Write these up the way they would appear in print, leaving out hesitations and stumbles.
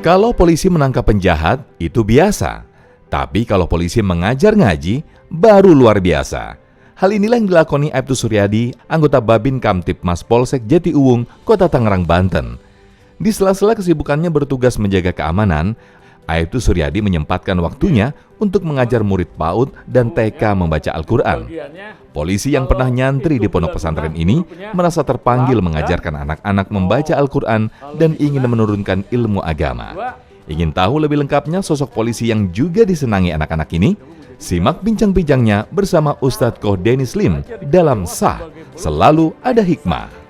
Kalau polisi menangkap penjahat, itu biasa. Tapi kalau polisi mengajar ngaji, baru luar biasa. Hal inilah yang dilakoni Aibtu Suryadi, anggota Babin Kamtibmas Polsek Jatiuwung, Kota Tangerang, Banten. Di sela-sela kesibukannya bertugas menjaga keamanan, Aibtu Suryadi menyempatkan waktunya untuk mengajar murid PAUD dan TK membaca Al-Quran. Polisi yang pernah nyantri di pondok pesantren ini merasa terpanggil mengajarkan anak-anak membaca Al-Quran dan ingin menurunkan ilmu agama. Ingin tahu lebih lengkapnya sosok polisi yang juga disenangi anak-anak ini? Simak bincang-bincangnya bersama Ustadz Koh Denis Lim dalam Sah Selalu Ada Hikmah.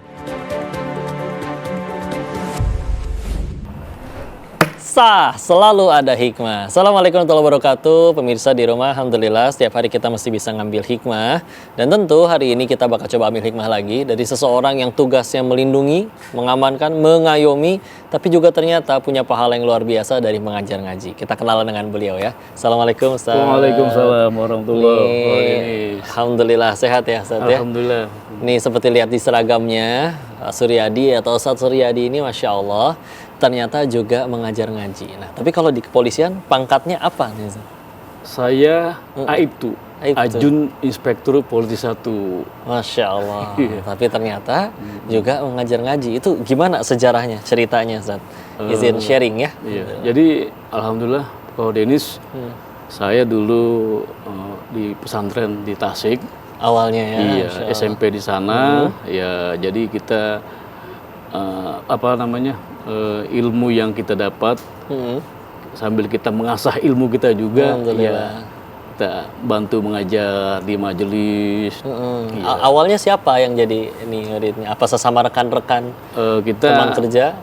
Sah, selalu ada hikmah. Assalamualaikum warahmatullahi wabarakatuh. Pemirsa di rumah, alhamdulillah setiap hari kita mesti bisa ngambil hikmah. Dan tentu hari ini kita bakal coba ambil hikmah lagi dari seseorang yang tugasnya melindungi, mengamankan, mengayomi, tapi juga ternyata punya pahala yang luar biasa dari mengajar ngaji. Kita kenalan dengan beliau ya. Assalamualaikum Ustaz. Waalaikumsalam warahmatullahi wabarakatuh. Alhamdulillah, sehat ya Ustaz ya? Alhamdulillah. Nih seperti lihat di seragamnya, Suryadi atau Ustaz Suryadi ini Masya Allah ternyata juga mengajar ngaji. Nah, tapi kalau di kepolisian pangkatnya apa nih? Saya Aibtu, Aibtu. Ajun Inspektur Polisi 1. Masya Allah. Tapi ternyata juga mengajar ngaji. Itu gimana sejarahnya, ceritanya, Ustaz? Izin sharing ya. Iya. Jadi alhamdulillah Koh Denis, saya dulu di pesantren di Tasik. Awalnya ya. Iya, SMP di sana. Ya, jadi kita ilmu yang kita dapat sambil kita mengasah ilmu kita juga, ya, kita bantu mengajar di majelis. Iya. Awalnya siapa yang jadi ini muridnya? Apa sesama rekan-rekan kita teman kerja?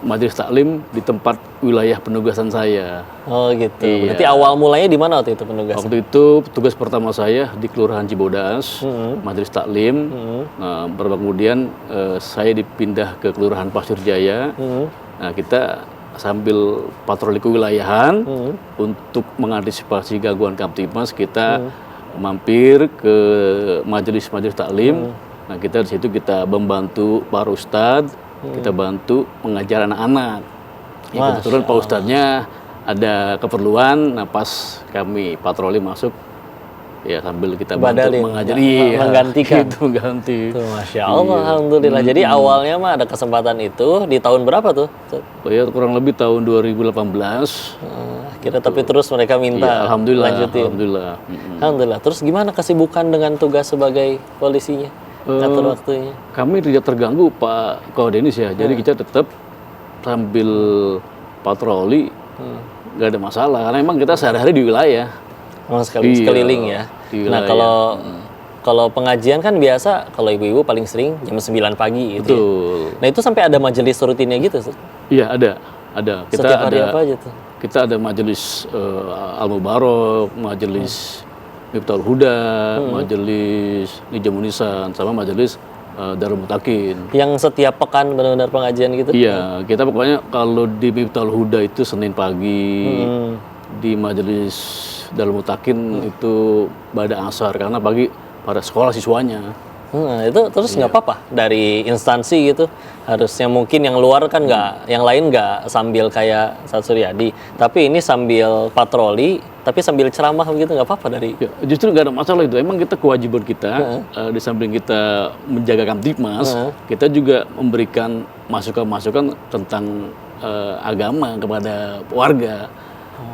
Majelis taklim di tempat wilayah penugasan saya. Oh gitu. Iya. Berarti awal mulanya di mana waktu itu penugasan? Waktu itu tugas pertama saya di Kelurahan Cibodas, majelis taklim. Nah, kemudian saya dipindah ke Kelurahan Pasir Jaya. Nah, kita sambil patroli kewilayahan untuk mengantisipasi gangguan Kamtibmas, kita mampir ke majelis-majelis taklim. Nah, kita di situ kita membantu para ustadz, kita bantu mengajar anak-anak. Ya, kebetulan Pak Ustadznya ada keperluan, nah pas kami patroli masuk, ya sambil kita bantu mengajari, menggantikan. Gitu, mengganti. Tuh, Masya Allah, alhamdulillah. Jadi awalnya mah ada kesempatan itu di tahun berapa tuh? Ya kurang lebih tahun 2018. Kira tapi terus mereka minta ya, alhamdulillah, lanjutin. Alhamdulillah. Alhamdulillah. Terus gimana kesibukan dengan tugas sebagai polisinya? Ngatur waktunya? Kami tidak terganggu Pak Koh Denis ya. Jadi kita tetap sambil patroli, nggak ada masalah. Karena memang kita sehari-hari di wilayah. Sekeliling ya. Nah kalau pengajian kan biasa, kalau ibu-ibu paling sering jam 9 pagi gitu. Betul. Ya. Nah itu sampai ada majelis rutinnya gitu? Iya ada. Kita setiap hari apa aja tuh? Kita ada majelis Al-Mubarak, majelis Miftahul Huda, majelis Nijamunisan, sama majelis Darul Mutakin. Yang setiap pekan benar-benar pengajian gitu? Iya, kita pokoknya kalau di Miftahul Huda itu Senin pagi, di majelis Darul Mutakin itu pada asar, karena pagi pada sekolah siswanya. Itu terus nggak apa-apa dari instansi gitu, harusnya mungkin yang luar kan nggak, yang lain nggak sambil kayak Ustaz Suryadi, tapi ini sambil patroli, tapi sambil ceramah begitu nggak apa-apa dari? Ya, justru nggak ada masalah itu, emang kita kewajiban kita, di samping kita menjaga Kamtibmas, kita juga memberikan masukan-masukan tentang agama kepada warga,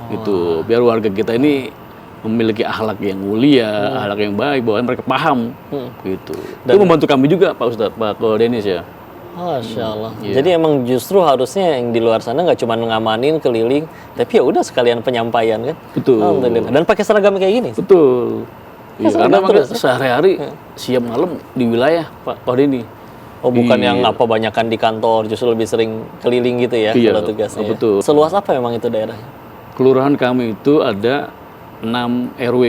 gitu, biar warga kita ini memiliki akhlak yang mulia, akhlak yang baik, bahwa mereka paham, gitu. Dan itu membantu kami juga Pak Ustadz, Pak Koh Denis ya. Masya Allah. Jadi emang justru harusnya yang di luar sana nggak cuma ngamanin keliling, tapi ya udah sekalian penyampaian kan. Betul. Alhamdulillah. Dan pakai seragam kayak gini. Betul. Ya, karena sehari-hari siang malam di wilayah Pak Koh Denis. Oh bukan yang apa banyakan di kantor, justru lebih sering keliling gitu ya kalau tugasnya. Betul. Seluas apa memang itu daerahnya? Kelurahan kami itu ada 6 RW.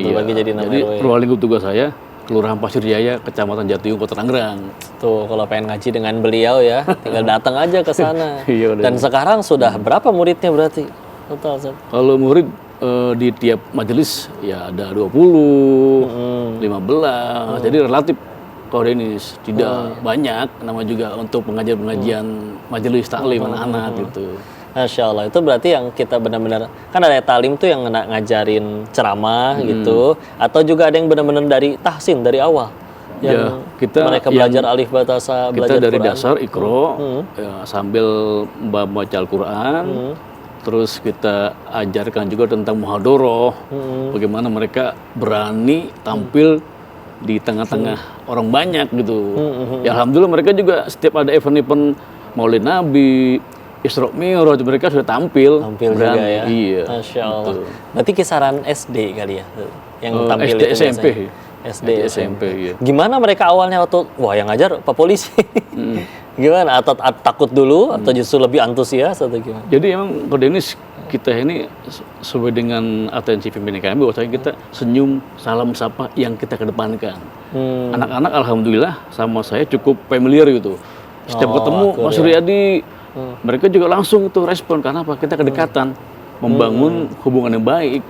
Terbagi jadi 6 jadi RW. ruang lingkup tugas saya Kelurahan Pasir Jaya, Kecamatan Jatiuwung, Kota Tangerang. Tuh, kalau pengen ngaji dengan beliau ya, tinggal datang aja ke sana. Iya, dan sekarang sudah berapa muridnya berarti? Total, Ustaz? Kalau murid di tiap majelis ya ada 20, 15, jadi relatif koordinator, tidak banyak, nama juga untuk pengajian-pengajian majelis taklim anak-anak gitu. Masya Allah, itu berarti yang kita benar-benar, kan ada talim tuh yang ngajarin ceramah gitu, atau juga ada yang benar-benar dari tahsin, dari awal. Yang mereka belajar alif batasa, belajar dari Quran. dasar Iqra, ya, sambil membaca Al-Quran, terus kita ajarkan juga tentang muhadharah, bagaimana mereka berani tampil di tengah-tengah orang banyak gitu. Ya alhamdulillah mereka juga setiap ada event-event Maulid Nabi, Isra Mi'raj, mereka sudah tampil Juga ya. Iya. Masya Allah. Berarti kisaran SD kali ya yang tampil SD, itu SMP. biasanya? SD, SMP, iya. Gimana mereka awalnya waktu yang ngajar Pak Polisi? Gimana? Atau takut dulu atau justru lebih antusias atau gimana? Jadi emang koordinator kita ini sesuai dengan atensi pimpinan kami, bahwasanya kita senyum, salam, sapa yang kita kedepankan. Anak-anak alhamdulillah sama saya cukup familiar gitu. Setiap ketemu Mas Suryadi, mereka juga langsung tuh respon, karena apa? Kita kedekatan, membangun hubungan yang baik.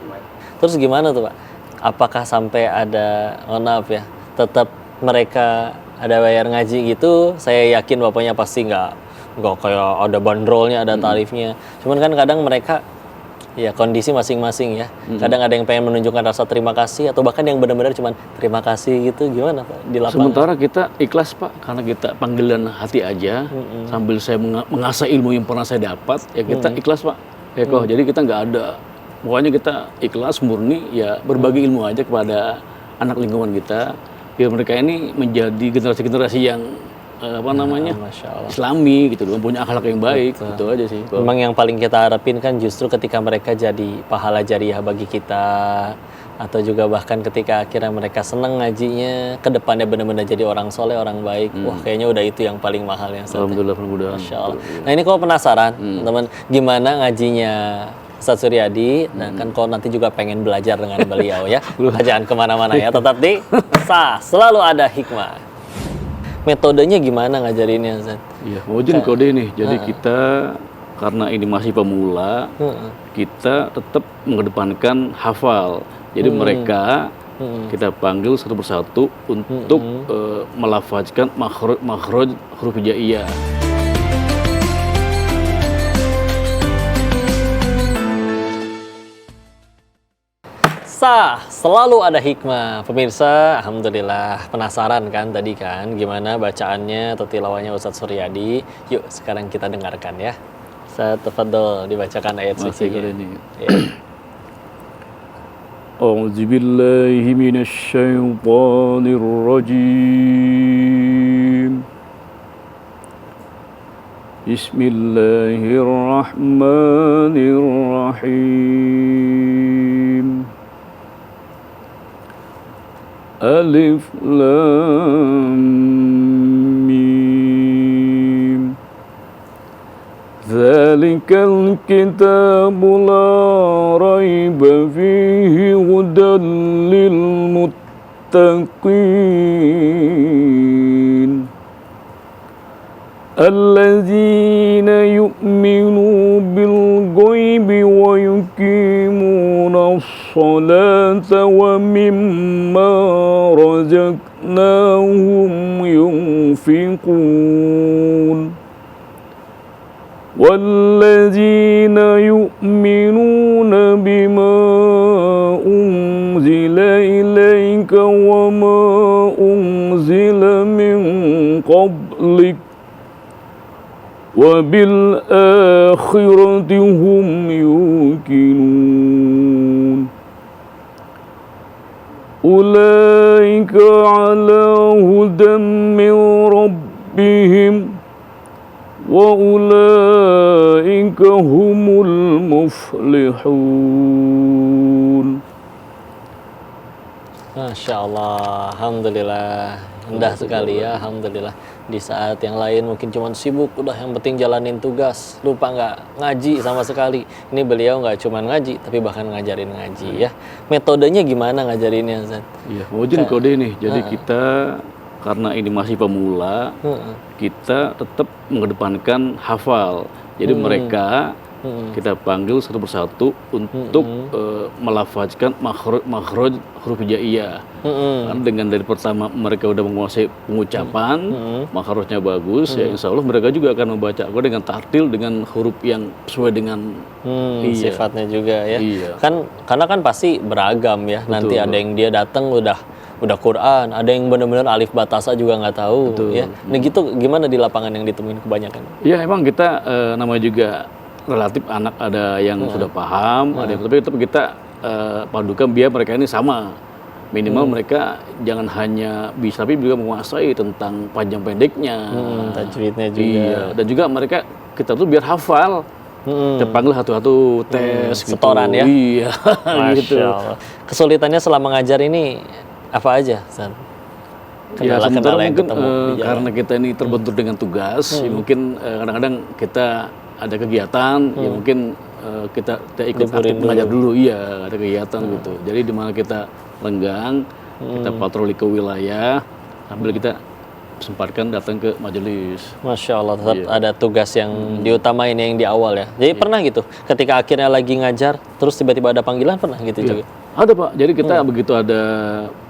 Terus gimana tuh Pak? Apakah sampai ada, maaf ya, tetap mereka ada bayar ngaji gitu? Saya yakin bapaknya pasti nggak kayak ada bandrolnya, ada tarifnya. Cuman kan kadang mereka ya kondisi masing-masing ya. Kadang ada yang pengen menunjukkan rasa terima kasih, atau bahkan yang benar-benar cuman terima kasih gitu. Gimana Pak di lapangan? Sementara kita ikhlas Pak, karena kita panggilan hati aja, sambil saya mengasah ilmu yang pernah saya dapat, ya kita ikhlas Pak. Ya kok, jadi kita nggak ada, pokoknya kita ikhlas, murni, ya berbagi ilmu aja kepada anak lingkungan kita, biar mereka ini menjadi generasi-generasi yang Masya Allah. Islami gitu, punya akhlak yang baik. Gitu aja sih. Memang yang paling kita harapin kan justru ketika mereka jadi pahala jariah bagi kita, atau juga bahkan ketika akhirnya mereka senang ngajinya, ke depannya benar-benar jadi orang soleh, orang baik. Wah, kayaknya udah itu yang paling mahal ya. Alhamdulillah, mudah-mudahan. Masya Allah. Nah ini kalau penasaran, teman, gimana ngajinya Ustadz Suryadi? Nah kan kalau nanti juga pengen belajar dengan beliau ya, jangan kemana-mana ya, tetap di selalu ada hikmah. Metodenya gimana ngajarinnya, Ustaz? Iya, mewujudin kode nih. Jadi kita, karena ini masih pemula, kita tetap mengedepankan hafal. Jadi mereka kita panggil satu persatu untuk melafazkan makhraj huruf hijaiyah. Selalu ada hikmah. Pemirsa, alhamdulillah penasaran kan tadi kan gimana bacaannya atau tilawahnya Ustadz Suryadi. Yuk sekarang kita dengarkan ya. Ustadz, tafadhol dibacakan ayat sucinya. Ya. A'udzu billahi minasy syaithanir rajim. Bismillahirrahmanirrahim. Alif Lam Mim. Dzalikal kitabu la raiba fihi hudan lil muttaqin. Alladzina yu'minu bil ghaibi wa yuqimuna as-salata wa mimma razaqnahum yunfiqun. والذين يؤمنون بما أنزل إليك وما أنزل من قبلك وبالآخرة هم يوقنون أولئك على هدى من ربهم وَأُولَٰئِكَ هُمُ الْمُفْلِحُونَ. Masya Allah, alhamdulillah, indah sekali ya, alhamdulillah. Di saat yang lain mungkin cuma sibuk, udah yang penting jalanin tugas, lupa nggak ngaji sama sekali. Ini beliau nggak cuma ngaji, tapi bahkan ngajarin ngaji ya. Metodenya gimana ngajarinnya, Ustaz? Iya, wujud kode nih. Jadi kita karena ini masih pemula, kita tetap mengedepankan hafal. Jadi mereka Kita panggil satu persatu untuk melafazkan makhraj huruf hijaiyah. Karena dengan dari pertama mereka udah menguasai pengucapan, makhrajnya bagus, ya insya Allah mereka juga akan membaca Al-Quran dengan tartil, dengan huruf yang sesuai dengan sifatnya juga ya. Iya. Karena kan pasti beragam ya. Betul. Nanti ada yang dia datang udah Quran, ada yang benar-benar alif batasa juga nggak tahu. Betul. Ya. Nah gitu gimana di lapangan yang ditemuin kebanyakan? Ya emang kita namanya juga relatif anak, ada yang sudah paham, ada yang tapi kita padukan biar mereka ini sama. Minimal mereka jangan hanya bisa, tapi juga menguasai tentang panjang pendeknya, Tajwidnya juga. Iya, dan juga mereka kita tuh biar hafal. Kita panggil satu-satu tes gitu. Setoran ya? Iya, gitu. Masya Allah. Kesulitannya selama ngajar ini apa aja, San? Ya sementara Kendala-kendala yang mungkin ketemu di jalan. karena kita ini terbentur dengan tugas, ya mungkin kadang-kadang kita ada kegiatan, ya mungkin kita ikut aktif mengajar dulu, iya ada kegiatan gitu. Jadi di mana kita lenggang, kita patroli ke wilayah, sambil kita sempatkan datang ke majelis. Masya Allah, tetap ada tugas yang diutamain yang di awal ya. Jadi pernah gitu, ketika akhirnya lagi ngajar, terus tiba-tiba ada panggilan, pernah gitu juga? Ada Pak, jadi kita begitu ada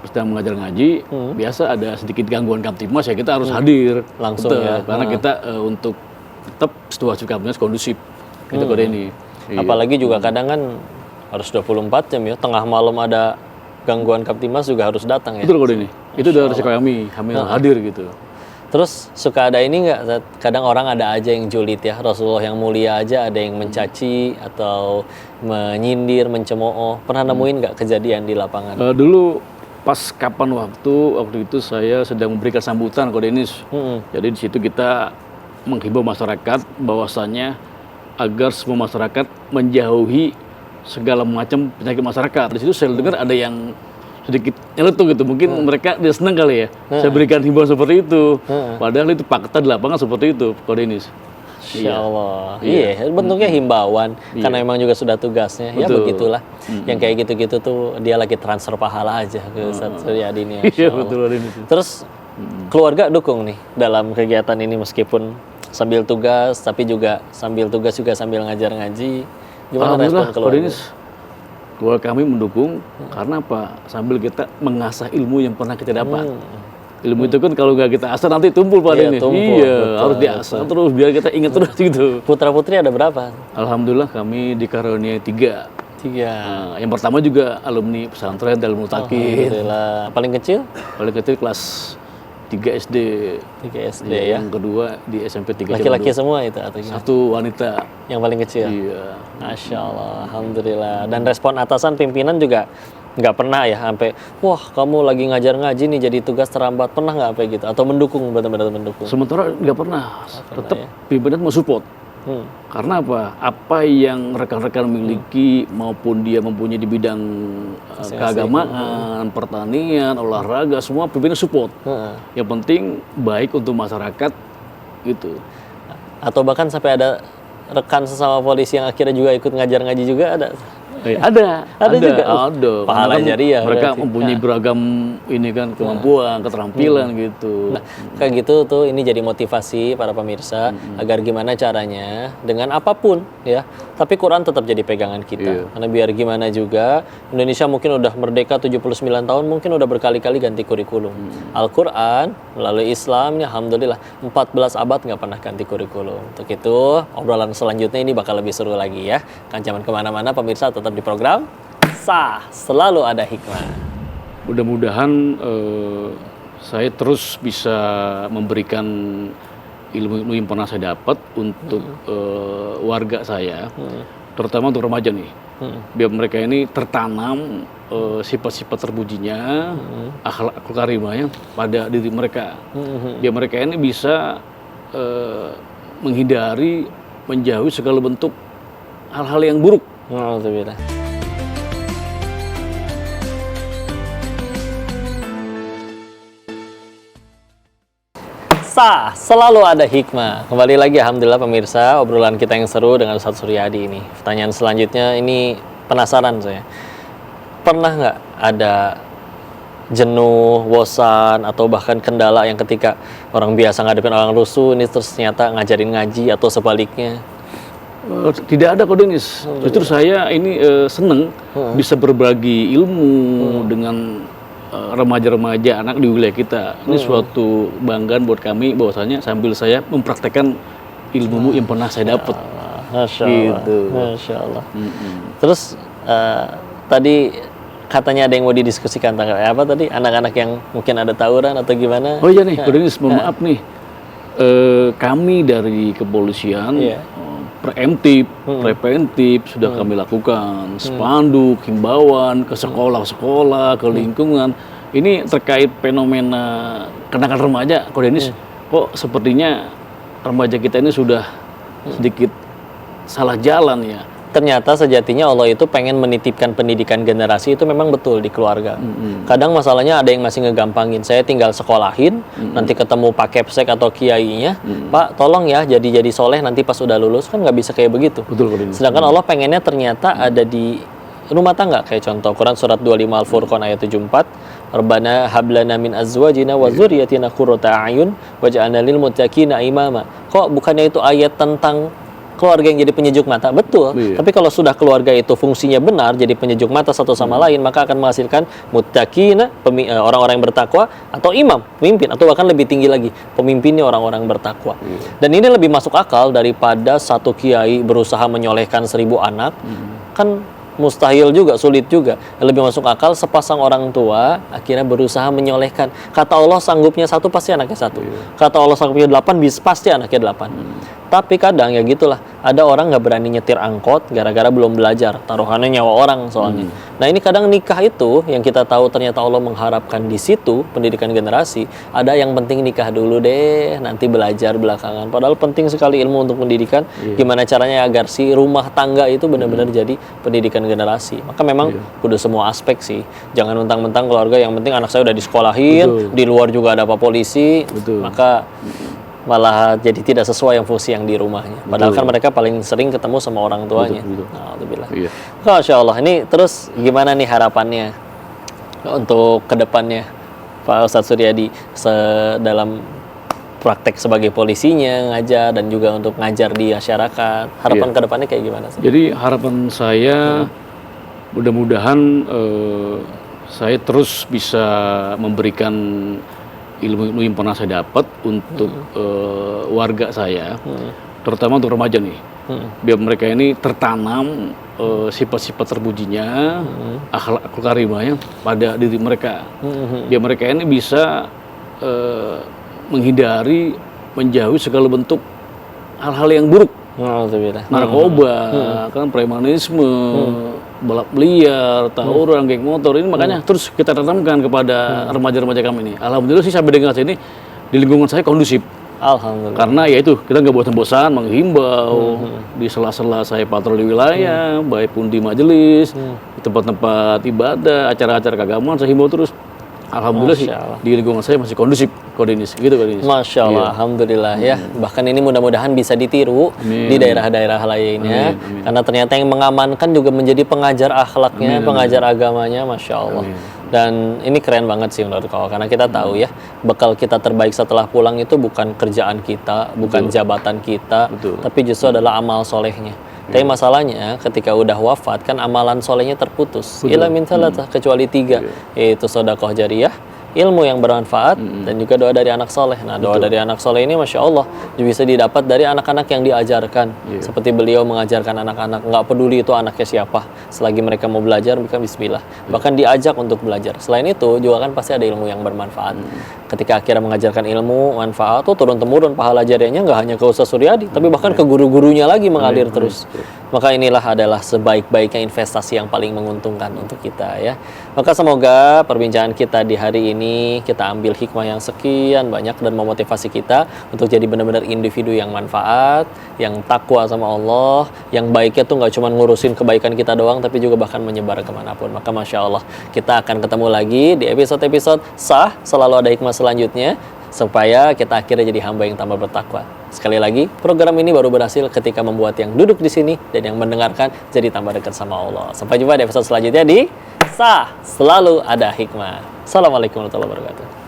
sedang mengajar ngaji, biasa ada sedikit gangguan Kamtibmas ya kita harus hadir Langsung tetap, ya. karena kita untuk tetap situasi Kamtibmas kondusif kita kode ini. Iya. Apalagi juga kadang kan harus 24 jam ya, tengah malam ada gangguan Kamtibmas juga harus datang ya. Betul kode ini, itu dari resiko kami hadir gitu. Terus suka ada ini nggak? Kadang orang ada aja yang julid ya, Rasulullah yang mulia aja ada yang mencaci atau menyindir, mencemooh. Pernah nemuin nggak kejadian di lapangan? Dulu pas kapan waktu itu saya sedang memberikan sambutan kode ini. Jadi di situ kita menghimbau masyarakat bahwasannya agar semua masyarakat menjauhi segala macam penyakit masyarakat. Di situ saya dengar ada yang sedikit nyeletuk gitu, mungkin mereka dia senang kali ya. Saya berikan himbauan seperti itu. Padahal itu fakta di lapangan seperti itu kode ini. Insya Allah. Iya, bentuknya himbauan karena memang juga sudah tugasnya. Ya Betul. begitulah. Yang kayak gitu-gitu tuh dia lagi transfer pahala aja ke Ustaz Suryadi ini. Iya betul ini. Terus keluarga dukung nih dalam kegiatan ini meskipun sambil tugas tapi juga sambil tugas juga sambil ngajar ngaji. Gimana respon keluarga? Keluarga kami mendukung karena apa? Sambil kita mengasah ilmu yang pernah kita dapat. Ilmu itu kan kalau nggak kita asah nanti tumpul pada ini. Tumpul, Iya, betul, harus diasah terus biar kita ingat terus gitu. Putra putri ada berapa? Alhamdulillah kami dikaruniai 3. 3. Nah, yang pertama juga alumni pesantren Darul Mutakin. Alhamdulillah. Paling kecil? Paling kecil kelas 3 SD. 3 SD ya. Yang kedua di SMP 3 Laki-laki semua itu atau gimana? Satu wanita. Yang paling kecil? Iya. Masya Allah, Alhamdulillah. Dan respon atasan pimpinan juga nggak pernah ya sampai, wah kamu lagi ngajar ngaji nih jadi tugas terlambat. Pernah nggak apa gitu? Atau mendukung, benar-benar mendukung? Sementara nggak pernah. Tetap ya. pimpinan mau support. Karena apa? Apa yang rekan-rekan miliki maupun dia mempunyai di bidang keagamaan, pertanian, olahraga, semua pimpinan support. Yang penting baik untuk masyarakat gitu. Atau bahkan sampai ada rekan sesama polisi yang akhirnya juga ikut ngajar ngaji juga ada? Ada juga. Ada. Pahala Karena kan jariah mereka berarti. mempunyai beragam ini kan kemampuan, keterampilan gitu. Nah, kayak gitu tuh ini jadi motivasi para pemirsa agar gimana caranya dengan apapun ya, tapi Quran tetap jadi pegangan kita. Karena biar gimana juga Indonesia mungkin udah merdeka 79 tahun, mungkin udah berkali-kali ganti kurikulum. Al-Quran melalui Islam ini alhamdulillah 14 abad nggak pernah ganti kurikulum. Untuk itu obrolan selanjutnya ini bakal lebih seru lagi ya. Kan jangan kemana-mana pemirsa, tetap di program Sah Selalu Ada Hikmah. Mudah-mudahan saya terus bisa memberikan ilmu-ilmu yang pernah saya dapat untuk warga saya, terutama untuk remaja nih. Biar mereka ini tertanam sifat-sifat terpujinya, akhlak karimahnya pada diri mereka. Biar mereka ini bisa menghindari, menjauhi segala bentuk hal-hal yang buruk. Alhamdulillah. Sah, selalu ada hikmah. Kembali lagi alhamdulillah pemirsa, obrolan kita yang seru dengan Ustaz Suryadi ini. Pertanyaan selanjutnya ini penasaran saya. Pernah nggak ada jenuh, bosan, atau bahkan kendala yang ketika orang biasa ngadepin orang rusuh ini terus ternyata ngajarin ngaji atau sebaliknya? Tidak ada Ko Denis. Justru saya ini seneng bisa berbagi ilmu dengan remaja-remaja anak di wilayah kita. Ini suatu banggaan buat kami bahwasanya sambil saya mempraktekkan ilmu yang pernah saya dapat. Masya Allah. Gitu. Masya Allah. Terus tadi katanya ada yang mau didiskusikan tentang apa tadi? Anak-anak yang mungkin ada tawuran atau gimana? Oh iya nih, Ko Denis, mohon maaf nih. Kami dari kepolisian preventif sudah kami lakukan, spanduk, himbauan ke sekolah-sekolah, ke lingkungan. Ini terkait fenomena kenakalan remaja, Ko Denis, kok sepertinya remaja kita ini sudah sedikit salah jalan ya. Ternyata sejatinya Allah itu pengen menitipkan pendidikan generasi itu memang betul di keluarga. Kadang masalahnya ada yang masih ngegampangin. Saya tinggal sekolahin, nanti ketemu Pak Kepsek atau kiainya, Pak tolong ya jadi soleh nanti pas udah lulus, kan nggak bisa kayak begitu. Betul, Ko Denis. Sedangkan Allah pengennya ternyata ada di rumah tangga. Kayak contoh Quran surat 25 Al-Furqan ayat 74, Rabbana hablana min azwajina wa dzurriyyatina qurrata a'yun waj'alna lil muttaqina imama. Kok bukannya itu ayat tentang keluarga yang jadi penyejuk mata? Betul. Tapi kalau sudah keluarga itu fungsinya benar jadi penyejuk mata satu sama lain, maka akan menghasilkan muttaqina, orang-orang yang bertakwa, atau imam, pemimpin, atau bahkan lebih tinggi lagi, pemimpinnya orang-orang bertakwa. Dan ini lebih masuk akal daripada satu kiai berusaha menyolehkan 1000 anak. Kan mustahil juga, sulit juga. Yang lebih masuk akal sepasang orang tua akhirnya berusaha menyolehkan. Kata Allah sanggupnya 1 pasti anaknya 1. Kata Allah sanggupnya 8 pasti anaknya 8. Tapi kadang ya gitulah, ada orang nggak berani nyetir angkot gara-gara belum belajar, taruhannya nyawa orang soalnya. Nah ini kadang nikah itu yang kita tahu ternyata Allah mengharapkan di situ pendidikan generasi. Ada yang penting nikah dulu deh, nanti belajar belakangan. Padahal penting sekali ilmu untuk pendidikan. Gimana caranya agar si rumah tangga itu benar-benar jadi pendidikan generasi. Maka memang kudu semua aspek sih. Jangan mentang-mentang keluarga yang penting anak saya udah disekolahin, di luar juga ada Pak polisi, maka malah jadi tidak sesuai yang fungsi yang di rumahnya. Padahal kan mereka paling sering ketemu sama orang tuanya. Alhamdulillah. Masya Allah. Ini terus gimana nih harapannya untuk kedepannya Pak Ustadz Suryadi dalam praktek sebagai polisinya, ngajar, dan juga untuk ngajar di masyarakat. Harapan kedepannya kayak gimana sih? Jadi harapan saya mudah-mudahan saya terus bisa memberikan ilmu yang pernah saya dapat untuk warga saya, terutama untuk remaja nih, biar mereka ini tertanam sifat-sifat terpujinya, akhlak karimahnya pada diri mereka, biar mereka ini bisa menghindari, menjauhi segala bentuk hal-hal yang buruk, narkoba, kan premanisme, balap liar, tawuran, geng motor ini. Makanya terus kita tanamkan kepada remaja-remaja kami ini. Alhamdulillah sih sampai dengan saat ini di lingkungan saya kondusif. Alhamdulillah. Karena ya itu kita nggak bosan-bosan menghimbau di sela-sela saya patroli wilayah, baik pun di majelis, di tempat-tempat ibadah, acara-acara keagamaan, saya himbau terus. Alhamdulillah sih di lingkungan saya masih kondusif, Ko Denis. Gitu, Ko Denis. Masya Allah, alhamdulillah ya. Bahkan ini mudah-mudahan bisa ditiru di daerah-daerah lainnya. Karena ternyata yang mengamankan juga menjadi pengajar akhlaknya, pengajar agamanya, Masya Allah. Dan ini keren banget sih menurut kau, karena kita tahu ya, bekal kita terbaik setelah pulang itu bukan kerjaan kita, bukan jabatan kita, tapi justru adalah amal solehnya. Tapi masalahnya ketika udah wafat kan amalan solehnya terputus. Ila min thalathah, kecuali 3, yaitu sedekah jariyah, ilmu yang bermanfaat, dan juga doa dari anak soleh. Nah, doa dari anak soleh ini Masya Allah bisa didapat dari anak-anak yang diajarkan. Seperti beliau mengajarkan anak-anak, nggak peduli itu anaknya siapa, selagi mereka mau belajar, mereka bismillah. Bahkan diajak untuk belajar. Selain itu juga kan pasti ada ilmu yang bermanfaat. Ketika akhirnya mengajarkan ilmu manfaat, tuh turun-temurun pahala jariahnya nggak hanya ke Ustadz Suryadi, tapi bahkan ke guru-gurunya lagi mengalir terus. Maka inilah adalah sebaik-baiknya investasi yang paling menguntungkan untuk kita ya. Maka semoga perbincangan kita di hari ini kita ambil hikmah yang sekian banyak dan memotivasi kita untuk jadi benar-benar individu yang manfaat, yang takwa sama Allah, yang baiknya tuh nggak cuma ngurusin kebaikan kita doang, tapi juga bahkan menyebar kemanapun. Maka Masya Allah, kita akan ketemu lagi di episode-episode sah, selalu ada hikmah selanjutnya, supaya kita akhirnya jadi hamba yang tambah bertakwa. Sekali lagi, program ini baru berhasil ketika membuat yang duduk di sini dan yang mendengarkan jadi tambah dekat sama Allah. Sampai jumpa di episode selanjutnya di Sah, Selalu Ada Hikmah. Assalamualaikum warahmatullahi wabarakatuh.